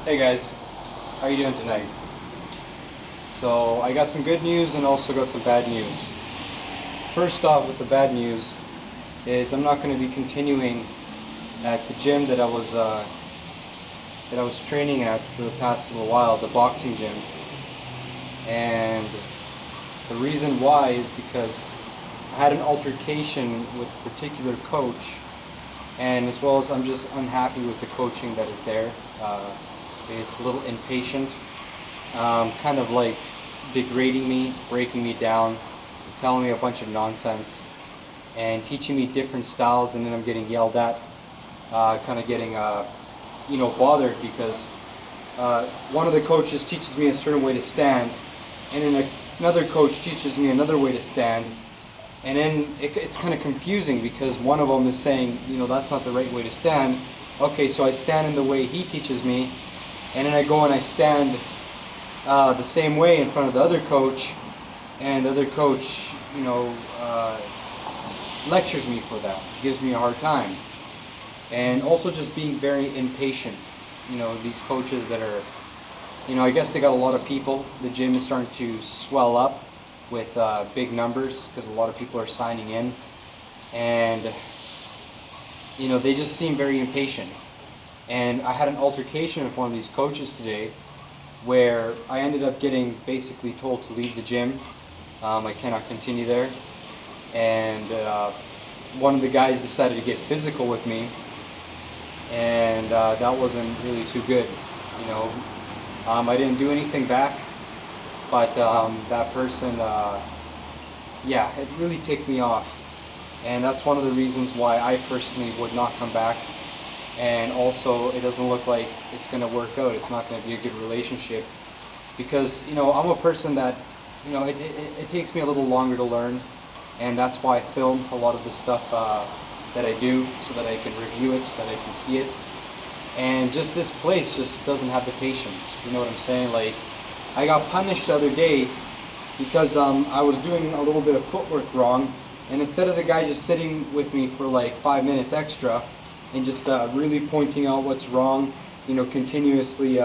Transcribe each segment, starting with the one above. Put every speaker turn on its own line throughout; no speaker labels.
Hey guys, how you doing tonight? So I got some good news and also got some bad news. First off, with the bad news is I'm not going to be continuing at the gym that I was training at for the past little while, the boxing gym. And the reason why is because I had an altercation with a particular coach, and as well as I'm just unhappy with the coaching that is there. It's a little impatient, kind of like degrading me, breaking me down, telling me a bunch of nonsense, and teaching me different styles, and then I'm getting yelled at, kind of getting bothered because one of the coaches teaches me a certain way to stand, and then another coach teaches me another way to stand, and then it's kind of confusing because one of them is saying, that's not the right way to stand. Okay, so I stand in the way he teaches me, and then I go and I stand the same way in front of the other coach, and the other coach, lectures me for that, gives me a hard time. And also just being very impatient. These coaches that are, I guess they got a lot of people. The gym is starting to swell up with big numbers because a lot of people are signing in. And, they just seem very impatient. And I had an altercation with one of these coaches today where I ended up getting basically told to leave the gym. I cannot continue there. And one of the guys decided to get physical with me, and that wasn't really too good. I didn't do anything back, but that person, it really ticked me off. And that's one of the reasons why I personally would not come back. And also, it doesn't look like it's going to work out. It's not going to be a good relationship because, I'm a person that, it takes me a little longer to learn, and that's why I film a lot of the stuff that I do so that I can review it, so that I can see it. And just this place just doesn't have the patience. You know what I'm saying? Like, I got punished the other day because I was doing a little bit of footwork wrong, and instead of the guy just sitting with me for like 5 minutes extra, and just really pointing out what's wrong, continuously,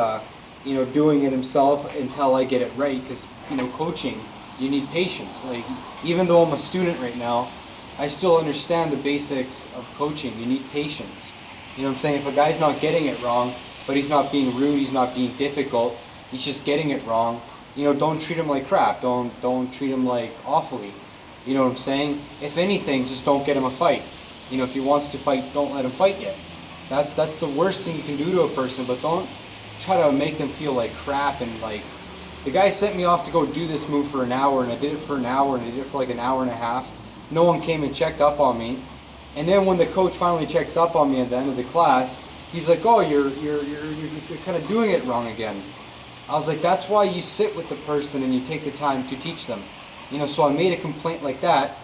doing it himself until I get it right. Because, coaching, you need patience. Like, even though I'm a student right now, I still understand the basics of coaching. You need patience. You know what I'm saying? If a guy's not getting it wrong, but he's not being rude, he's not being difficult, he's just getting it wrong, don't treat him like crap. Don't treat him like awfully. You know what I'm saying? If anything, just don't get him a fight. If he wants to fight, don't let him fight yet. That's the worst thing you can do to a person, but don't try to make them feel like crap. And like, the guy sent me off to go do this move for an hour, and I did it for an hour, and I did it for like an hour and a half. No one came and checked up on me. And then when the coach finally checks up on me at the end of the class, he's like, "Oh, you're kind of doing it wrong again." I was like, "That's why you sit with the person and you take the time to teach them." So I made a complaint like that,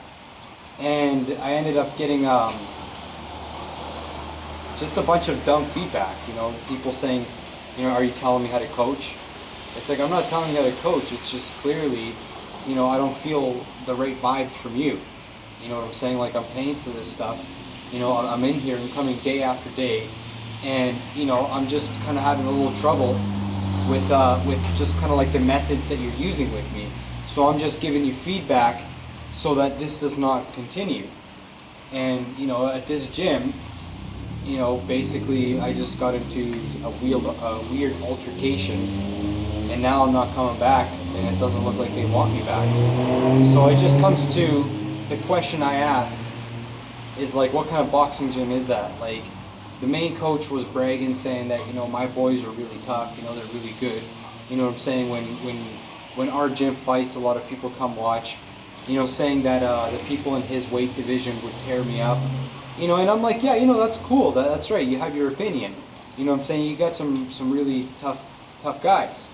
and I ended up getting just a bunch of dumb feedback. People saying, "Are you telling me how to coach?" It's like, I'm not telling you how to coach. It's just clearly, I don't feel the right vibes from you. You know what I'm saying? Like, I'm paying for this stuff. I'm in here, I'm coming day after day, and I'm just kind of having a little trouble with just kind of like the methods that you're using with me. So I'm just giving you feedback so that this does not continue. And at this gym, basically I just got into a weird altercation, and now I'm not coming back, and it doesn't look like they want me back. So it just comes to the question I ask is like, what kind of boxing gym is that? Like, the main coach was bragging, saying that my boys are really tough, they're really good. You know what I'm saying? When our gym fights, a lot of people come watch. Saying that the people in his weight division would tear me up. And I'm like, yeah, that's cool. That's right. You have your opinion. You know what I'm saying? You got some really tough guys.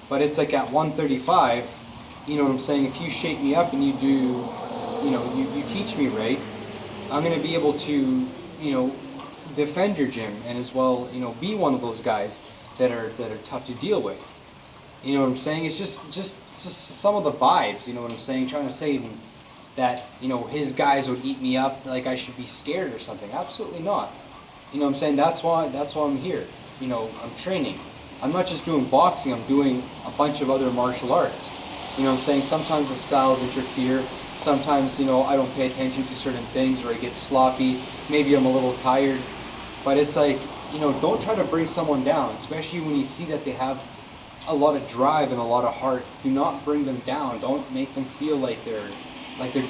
But it's like at 135, you know what I'm saying? If you shape me up and you do, you teach me right, I'm going to be able to, defend your gym, and as well, be one of those guys that are tough to deal with. You know what I'm saying? It's just some of the vibes, you know what I'm saying? Trying to say that, his guys would eat me up, like I should be scared or something. Absolutely not. You know what I'm saying? That's why I'm here. I'm training. I'm not just doing boxing, I'm doing a bunch of other martial arts. You know what I'm saying? Sometimes the styles interfere. Sometimes, you know, I don't pay attention to certain things, or I get sloppy. Maybe I'm a little tired. But it's like, you know, don't try to bring someone down, especially when you see that they have a lot of drive and a lot of heart. Do not bring them down. Don't make them feel like they're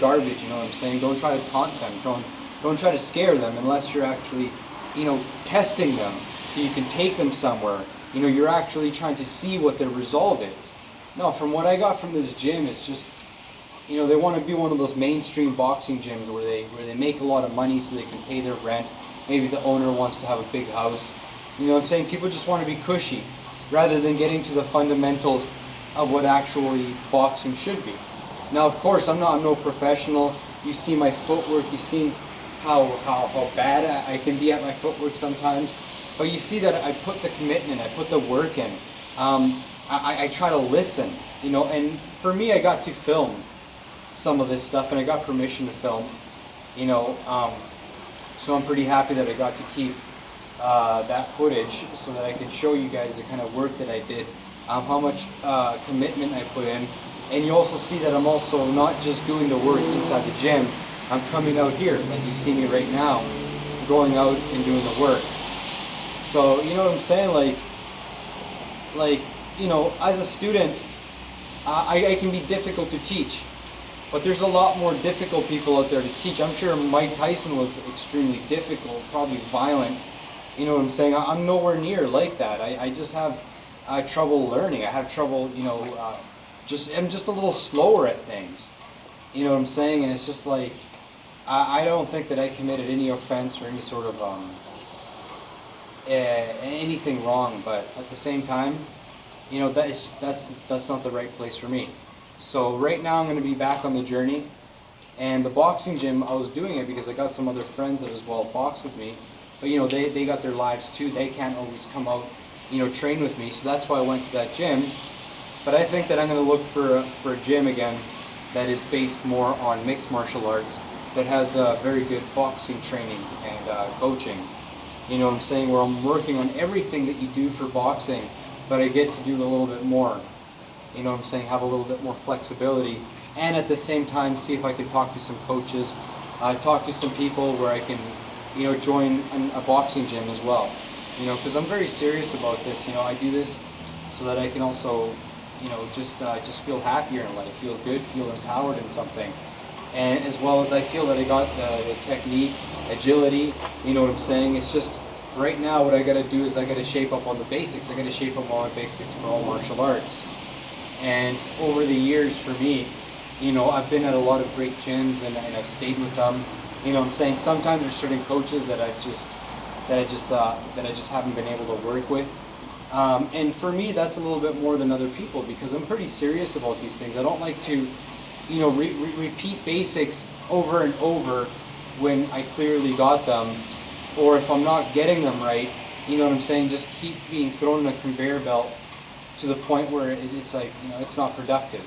garbage, you know what I'm saying? Don't try to taunt them. Don't try to scare them unless you're actually, you know, testing them so you can take them somewhere. You know, you're actually trying to see what their resolve is. No, from what I got from this gym, it's just, you know, they want to be one of those mainstream boxing gyms where they make a lot of money so they can pay their rent. Maybe the owner wants to have a big house. You know what I'm saying? People just want to be cushy rather than getting to the fundamentals of what actually boxing should be. Now, of course, I'm no professional. You see my footwork. You've seen how bad I can be at my footwork sometimes. But you see that I put the commitment, I put the work in. I try to listen, you know, and for me, I got to film some of this stuff, and I got permission to film, you know, so I'm pretty happy that I got to keep that footage so that I can show you guys the kind of work that I did, how much commitment I put in. And you also see that I'm also not just doing the work inside the gym, I'm coming out here, like you see me right now, going out and doing the work. So, you know what I'm saying, like, you know, as a student, I can be difficult to teach, but there's a lot more difficult people out there to teach. I'm sure Mike Tyson was extremely difficult, probably violent. You know what I'm saying? I'm nowhere near like that. I just have trouble learning. I have trouble, you know, I'm just a little slower at things. You know what I'm saying? And it's just like, I don't think that I committed any offense or any sort of anything wrong, but at the same time, you know, that's not the right place for me. So right now I'm going to be back on the journey, and the boxing gym, I was doing it because I got some other friends that as well box with me, but you know, they got their lives too. They can't always come out, you know, train with me, so that's why I went to that gym. But I think that I'm going to look for a gym again that is based more on mixed martial arts, that has very good boxing training and coaching. You know what I'm saying? Where I'm working on everything that you do for boxing, but I get to do a little bit more. You know what I'm saying? Have a little bit more flexibility, and at the same time see if I can talk to some coaches, talk to some people where I can, you know, join a boxing gym as well. You know, because I'm very serious about this. You know, I do this so that I can also, you know, just feel happier in life, feel good, feel empowered in something. And as well as I feel that I got the technique, agility, you know what I'm saying? It's just, right now what I got to do is I got to shape up on the basics. I got to shape up on the basics for all martial arts. And over the years for me, you know, I've been at a lot of great gyms and I've stayed with them. You know what I'm saying? Sometimes there's certain coaches that I just haven't been able to work with. And for me, that's a little bit more than other people because I'm pretty serious about these things. I don't like to, you know, repeat basics over and over when I clearly got them, or if I'm not getting them right, you know what I'm saying, just keep being thrown in a conveyor belt to the point where it's like, you know, it's not productive.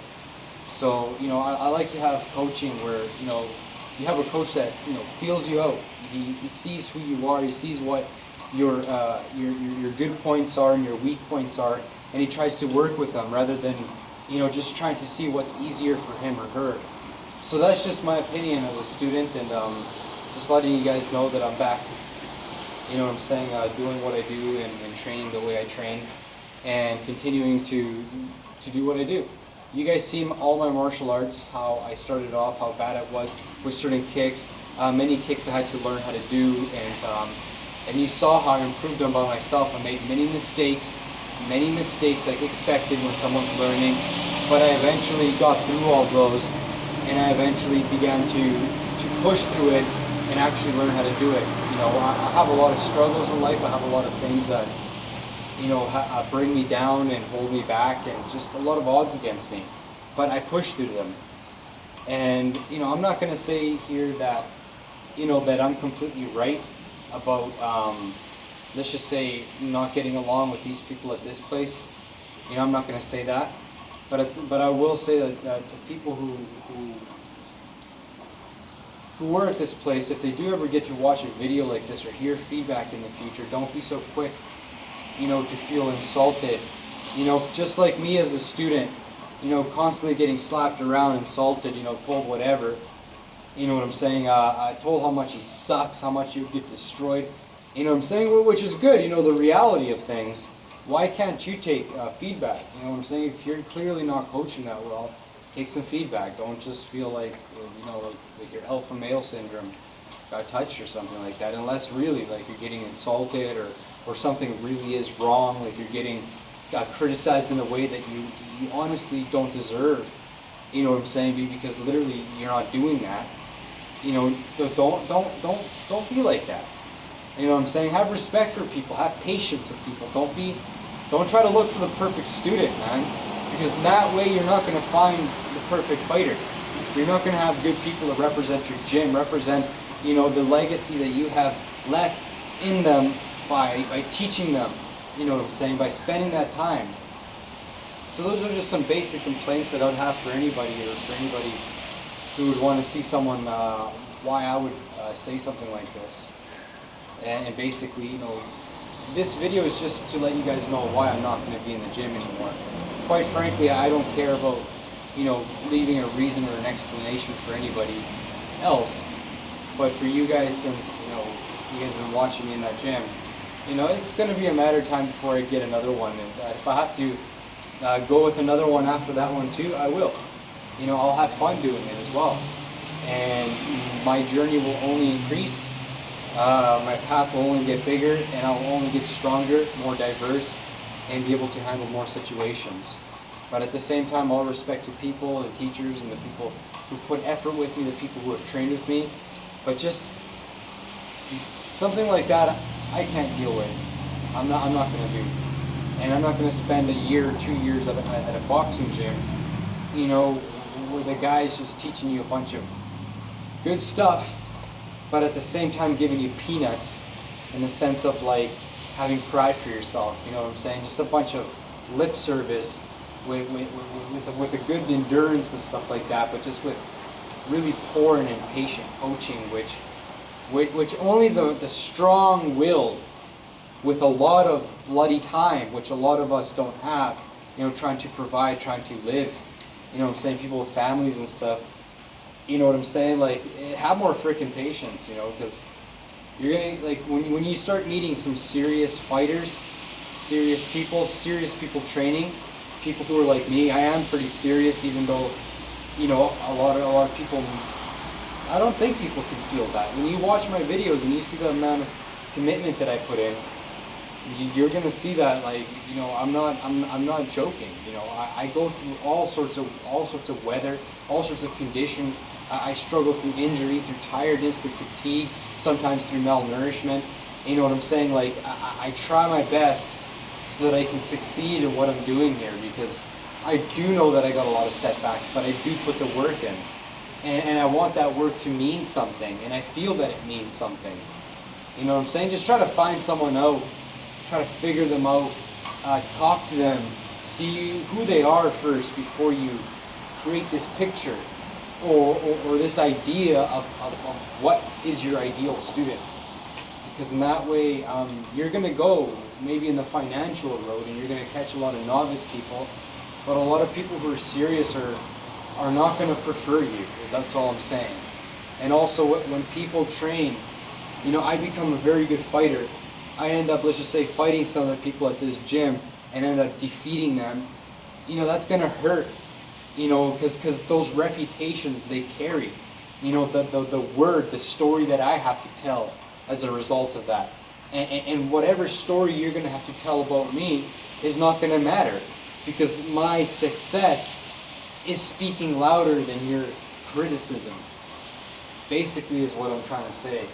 So, you know, I like to have coaching where, you know, you have a coach that, you know, feels you out. He sees who you are, he sees what your good points are and your weak points are, and he tries to work with them rather than, you know, just trying to see what's easier for him or her. So that's just my opinion as a student, and just letting you guys know that I'm back, you know what I'm saying, doing what I do and training the way I train, and continuing to do what I do. You guys see all my martial arts, how I started off, how bad it was with certain kicks, many kicks I had to learn how to do, and you saw how I improved them by myself. I made many mistakes like expected when someone's learning, but I eventually got through all those, and I eventually began to push through it and actually learn how to do it. You know, I have a lot of struggles in life. I have a lot of things that, you know, bring me down and hold me back, and just a lot of odds against me. But I push through them. And, you know, I'm not going to say here that, you know, that I'm completely right about, let's just say, not getting along with these people at this place. You know, I'm not going to say that. But I will say that the people who were at this place, if they do ever get to watch a video like this or hear feedback in the future, don't be so quick to feel insulted. Just like me as a student, constantly getting slapped around, insulted, told whatever. You know what I'm saying? Told how much he sucks, how much you get destroyed. You know what I'm saying? Which is good, the reality of things. Why can't you take feedback? You know what I'm saying? If you're clearly not coaching that well, take some feedback. Don't just feel like, like your alpha male syndrome got touched or something like that. Unless really, like, you're getting insulted or something really is wrong, like you're getting criticized in a way that you honestly don't deserve. You know what I'm saying? Because literally you're not doing that. Don't be like that. You know what I'm saying? Have respect for people. Have patience with people. Don't try to look for the perfect student, man. Because that way you're not going to find the perfect fighter. You're not going to have good people that represent your gym, represent, the legacy that you have left in them by teaching them. You know what I'm saying? By spending that time. So those are just some basic complaints that I would have for anybody, or for anybody who would want to see someone, why I would say something like this. And basically, this video is just to let you guys know why I'm not going to be in the gym anymore. Quite frankly, I don't care about, leaving a reason or an explanation for anybody else. But for you guys, since, you guys have been watching me in that gym, it's going to be a matter of time before I get another one. And if I have to go with another one after that one too, I will. I'll have fun doing it as well. And my journey will only increase. My path will only get bigger, and I'll only get stronger, more diverse, and be able to handle more situations. But at the same time, I'll respect the people, the teachers, and the people who put effort with me, the people who have trained with me. But just something like that, I can't deal with. I'm not going to do. And I'm not going to spend a year or 2 years at a boxing gym, where the guy's just teaching you a bunch of good stuff, but at the same time giving you peanuts in the sense of like having pride for yourself. You know what I'm saying? Just a bunch of lip service with a good endurance and stuff like that, but just with really poor and impatient coaching, which only the strong-willed, with a lot of bloody time, which a lot of us don't have, trying to provide, trying to live, you know what I'm saying, people with families and stuff, you know what I'm saying, like, have more freaking patience, because you're gonna, like, when you start meeting some serious fighters, serious people training, people who are like me. I am pretty serious, even though, a lot of people, I don't think people can feel that. When you watch my videos and you see the amount of commitment that I put in, you're gonna see that, like, I'm not joking. I go through all sorts of weather, all sorts of condition. I struggle through injury, through tiredness, through fatigue, sometimes through malnourishment. You know what I'm saying? Like, I try my best so that I can succeed in what I'm doing here, because I do know that I got a lot of setbacks, but I do put the work in. And I want that work to mean something, and I feel that it means something. You know what I'm saying? Just try to find someone out, try to figure them out, talk to them, see who they are first before you create this picture or this idea of what is your ideal student. Because in that way, you're going to go maybe in the financial road, and you're going to catch a lot of novice people, but a lot of people who are serious are not going to prefer you. That's all I'm saying. And also, when people train, I become a very good fighter. I end up, let's just say, fighting some of the people at this gym and end up defeating them. That's going to hurt, because those reputations they carry, the word, the story that I have to tell as a result of that. And whatever story you're going to have to tell about me is not going to matter, because my success is speaking louder than your criticism, basically, is what I'm trying to say.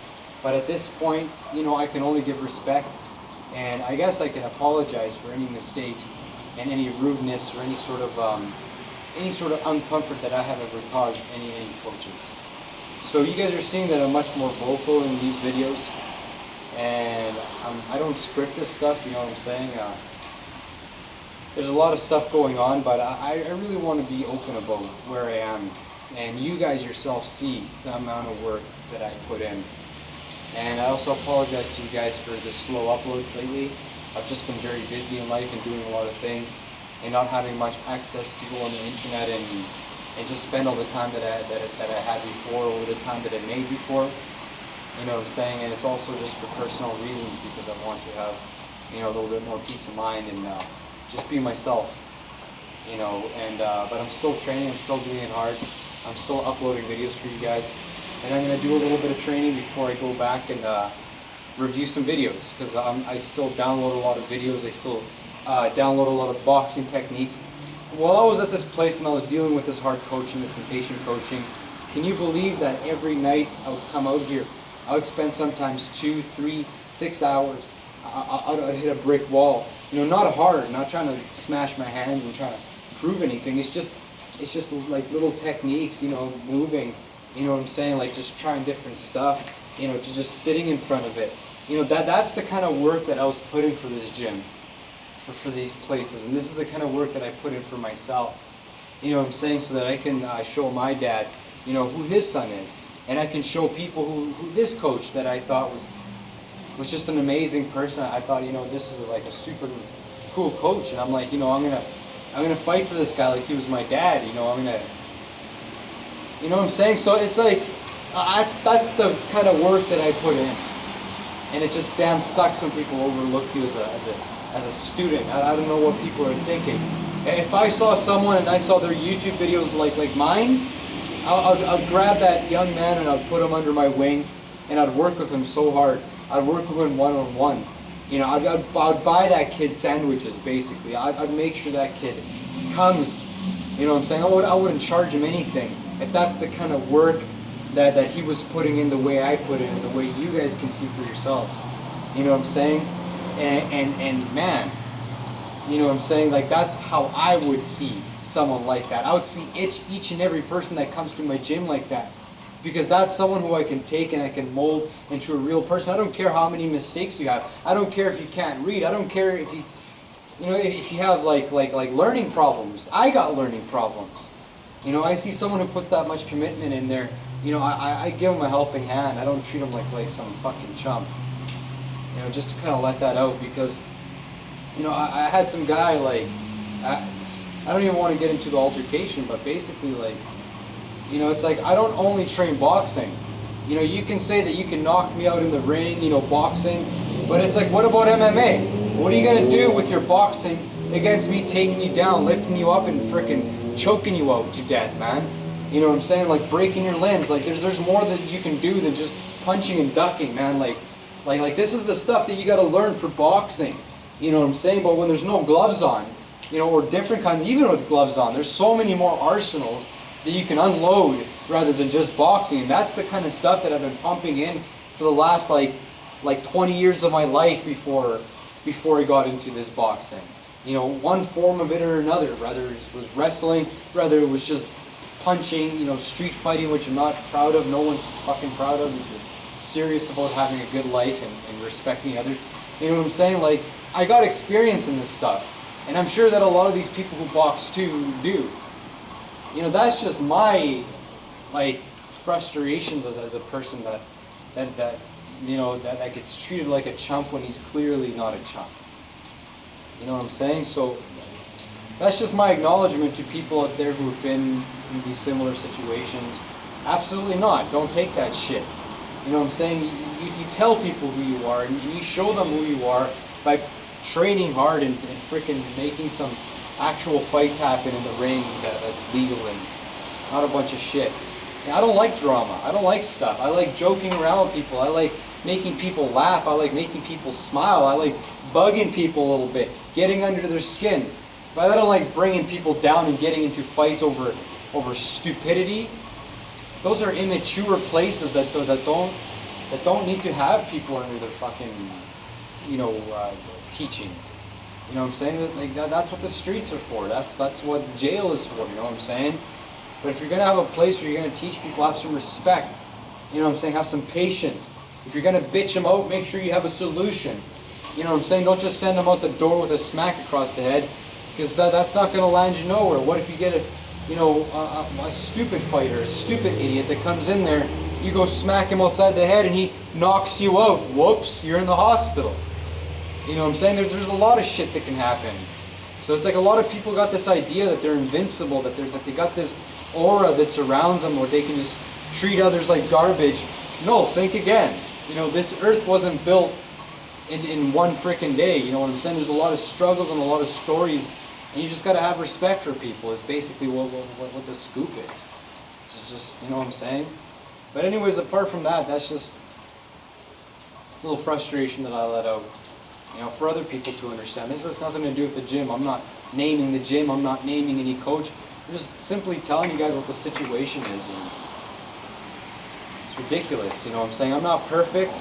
But at this point, I can only give respect, and I guess I can apologize for any mistakes and any rudeness or any sort of uncomfort that I have ever caused any coaches. So you guys are seeing that I'm much more vocal in these videos, and I don't script this stuff, you know what I'm saying? There's a lot of stuff going on, but I really want to be open about where I am, and you guys yourself see the amount of work that I put in. And I also apologize to you guys for the slow uploads lately. I've just been very busy in life and doing a lot of things, and not having much access to go on the internet and just spend all the time that I had before, or the time that I made before. You know what I'm saying? And it's also just for personal reasons, because I want to have, you know, a little bit more peace of mind and just be myself. You know, and but I'm still training. I'm still doing it hard. I'm still uploading videos for you guys, and I'm gonna do a little bit of training before I go back and review some videos, because I still download a lot of videos. I still download a lot of boxing techniques. While I was at this place and I was dealing with this hard coaching, this impatient coaching, can you believe that every night I would come out here, I would spend sometimes 2, 3, 6 hours. I'd hit a brick wall. You know, not hard, not trying to smash my hands and trying to prove anything. It's just like little techniques, you know, moving. You know what I'm saying? Like just trying different stuff. You know, just sitting in front of it. You know, that's the kind of work that I was putting for this gym, for these places, and this is the kind of work that I put in for myself. You know what I'm saying? So that I can show my dad, you know, who his son is, and I can show people who this coach that I thought was just an amazing person. I thought, you know, this is like a super cool coach, and I'm like, you know, I'm gonna fight for this guy like he was my dad. You know, you know what I'm saying? So it's like that's the kind of work that I put in, and it just damn sucks when people overlook you as a student. I don't know what people are thinking. If I saw someone and I saw their YouTube videos like mine, I'd grab that young man and I'd put him under my wing, and I'd work with him so hard. I'd work with him one-on-one. You know, I'd buy that kid sandwiches, basically. I'd make sure that kid comes. You know what I'm saying? I wouldn't charge him anything. If that's the kind of work that he was putting in, the way I put it, and the way you guys can see for yourselves. You know what I'm saying? And man, you know what I'm saying? Like, that's how I would see someone like that. I would see each and every person that comes to my gym like that. Because that's someone who I can take and I can mold into a real person. I don't care how many mistakes you have. I don't care if you can't read. I don't care if you know, if you have like learning problems. I got learning problems. You know, I see someone who puts that much commitment in there. You know, I give them a helping hand. I don't treat them like some fucking chump. You know, just to kind of let that out, because, you know, I had some guy, like, I don't even want to get into the altercation, but basically, like, you know, it's like, I don't only train boxing. You know, you can say that you can knock me out in the ring, you know, boxing, but it's like, what about MMA? What are you going to do with your boxing against me taking you down, lifting you up, and freaking choking you out to death, man? You know what I'm saying? Like, breaking your limbs. Like, there's more that you can do than just punching and ducking, man. Like this is the stuff that you got to learn for boxing. You know what I'm saying? But when there's no gloves on, you know, or different kind, even with gloves on, there's so many more arsenals that you can unload rather than just boxing. And that's the kind of stuff that I've been pumping in for the last like 20 years of my life before I got into this boxing. You know, one form of it or another, whether it was wrestling, whether it was just punching, you know, street fighting, which I'm not proud of. No one's fucking proud of. If you're serious about having a good life and respecting others, you know what I'm saying? Like, I got experience in this stuff, and I'm sure that a lot of these people who box too do. You know, that's just my, like, frustrations as a person that you know, that gets treated like a chump when he's clearly not a chump. You know what I'm saying? So that's just my acknowledgement to people out there who have been in these similar situations. Absolutely not. Don't take that shit. You know what I'm saying? You tell people who you are, and you show them who you are by training hard and freaking making some actual fights happen in the ring that's legal and not a bunch of shit. And I don't like drama. I don't like stuff. I like joking around with people. I like making people laugh. I like making people smile. I like bugging people a little bit, getting under their skin. But I don't like bringing people down and getting into fights over stupidity. Those are immature places that don't need to have people under their fucking, you know, teaching. You know what I'm saying? Like that's what the streets are for. That's what jail is for. You know what I'm saying? But if you're gonna have a place where you're gonna teach people, have some respect. You know what I'm saying? Have some patience. If you're gonna bitch them out, make sure you have a solution. You know what I'm saying? Don't just send them out the door with a smack across the head, because that's not gonna land you nowhere. What if you get a stupid fighter, a stupid idiot that comes in there, you go smack him outside the head and he knocks you out. Whoops, you're in the hospital. You know what I'm saying? There's a lot of shit that can happen. So it's like a lot of people got this idea that they're invincible, that they got this aura that surrounds them, where they can just treat others like garbage. No, think again. You know, this earth wasn't built in one freaking day. You know what I'm saying? There's a lot of struggles and a lot of stories, and you just got to have respect for people. Is basically what the scoop is. It's just, you know what I'm saying? But anyways, apart from that, that's just a little frustration that I let out. You know, for other people to understand. This has nothing to do with the gym. I'm not naming the gym. I'm not naming any coach. I'm just simply telling you guys what the situation is. And it's ridiculous, you know what I'm saying? I'm not perfect,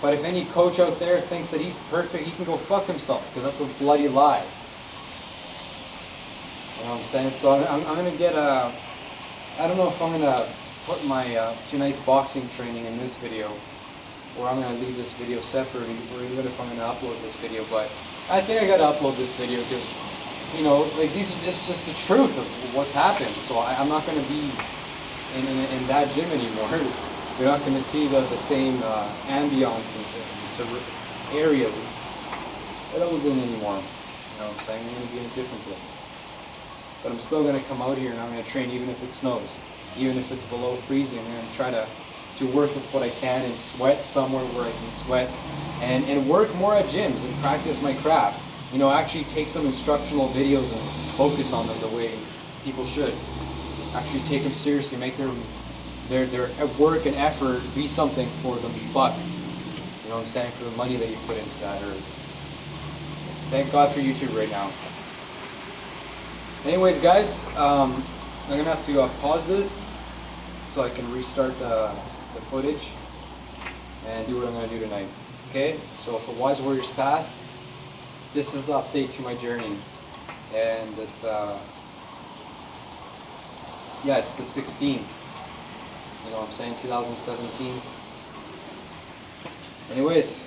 but if any coach out there thinks that he's perfect, he can go fuck himself, because that's a bloody lie. You know what I'm saying? So I'm going to get a... I don't know if I'm going to put my tonight's boxing training in this video, or I'm going to leave this video separate, or even if I'm going to upload this video, but I think I got to upload this video because, you know, like it's just the truth of what's happened. So I'm not going to be in that gym anymore. You're not going to see the same ambiance and area that I was in anymore. You know what I'm saying? I'm going to be in a different place. But I'm still going to come out here and I'm going to train even if it snows, even if it's below freezing. I'm going to try to work with what I can and sweat somewhere where I can sweat, and work more at gyms and practice my craft. You know, actually take some instructional videos and focus on them the way people should. Actually take them seriously, make their work and effort be something for the buck. You know what I'm saying? For the money that you put into that. Or thank God for YouTube right now. Anyways, guys, I'm gonna have to pause this so I can restart the footage and do what I'm going to do tonight. Okay, so for Wise Warriors Path, this is the update to my journey, and it's yeah, it's the 16th. You know what I'm saying? 2017. Anyways.